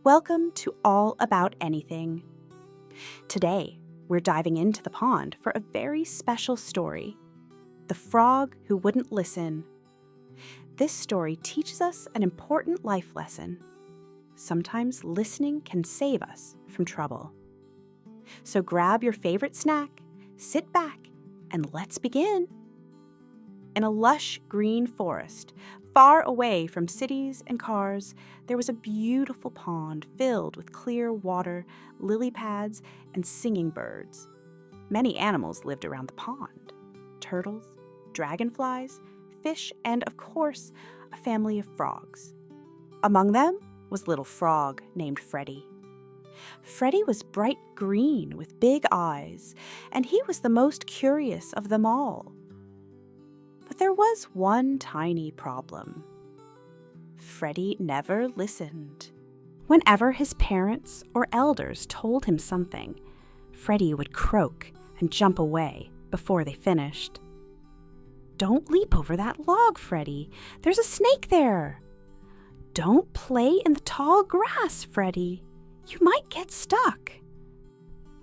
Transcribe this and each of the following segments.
Welcome to All About Anything. Today, we're diving into the pond for a very special story, The Frog Who Wouldn't Listen. This story teaches us an important life lesson. Sometimes listening can save us from trouble. So grab your favorite snack, sit back, and let's begin. In a lush green forest, far away from cities and cars, there was a beautiful pond filled with clear water, lily pads, and singing birds. Many animals lived around the pond: turtles, dragonflies, fish, and, of course, a family of frogs. Among them was little frog named Freddy. Freddy was bright green with big eyes, and he was the most curious of them all. But there was one tiny problem. Freddy never listened. Whenever his parents or elders told him something, Freddy would croak and jump away before they finished. "Don't leap over that log, Freddy. There's a snake there." "Don't play in the tall grass, Freddy. You might get stuck."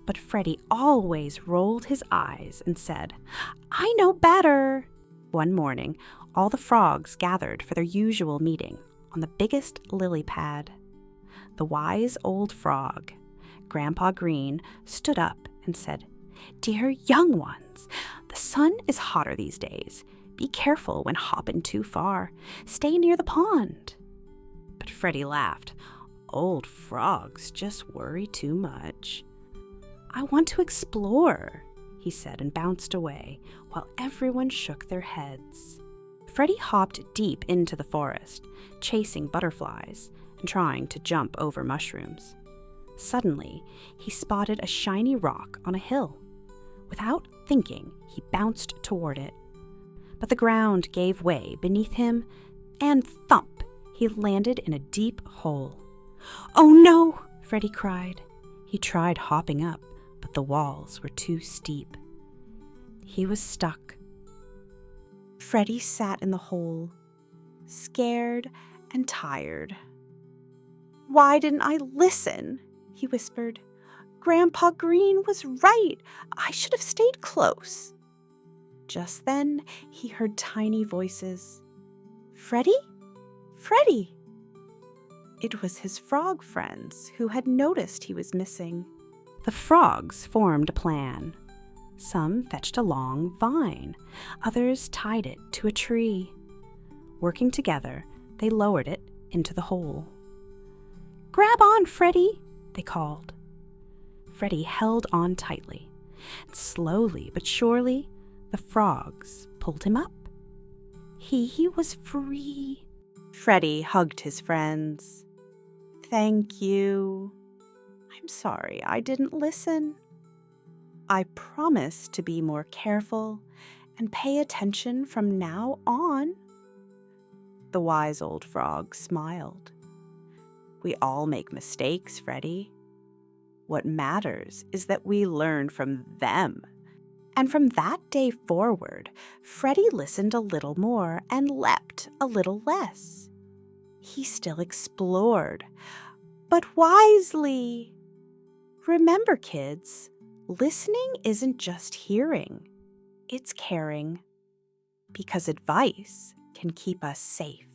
But Freddy always rolled his eyes and said, "I know better." One morning, all the frogs gathered for their usual meeting on the biggest lily pad. The wise old frog, Grandpa Green, stood up and said, "Dear young ones, the sun is hotter these days. Be careful when hopping too far. Stay near the pond." But Freddy laughed. "Old frogs just worry too much." "I want to explore," he said, and bounced away while everyone shook their heads. Freddy hopped deep into the forest, chasing butterflies and trying to jump over mushrooms. Suddenly, he spotted a shiny rock on a hill. Without thinking, he bounced toward it. But the ground gave way beneath him, and thump, he landed in a deep hole. "Oh no!" Freddy cried. He tried hopping up, but the walls were too steep. He was stuck. Freddy sat in the hole, scared and tired. "Why didn't I listen?" he whispered. "Grandpa Green was right. I should have stayed close." Just then, he heard tiny voices. "Freddy? Freddy!" It was his frog friends who had noticed he was missing. The frogs formed a plan. Some fetched a long vine, others tied it to a tree. Working together, they lowered it into the hole. "Grab on, Freddy," they called. Freddy held on tightly, and slowly but surely, the frogs pulled him up. He was free. Freddy hugged his friends. "Thank you. I'm sorry I didn't listen. I promise to be more careful and pay attention from now on." The wise old frog smiled. "We all make mistakes, Freddy. What matters is that we learn from them." And from that day forward, Freddy listened a little more and leapt a little less. He still explored, but wisely. Remember, kids, listening isn't just hearing, it's caring. Because advice can keep us safe.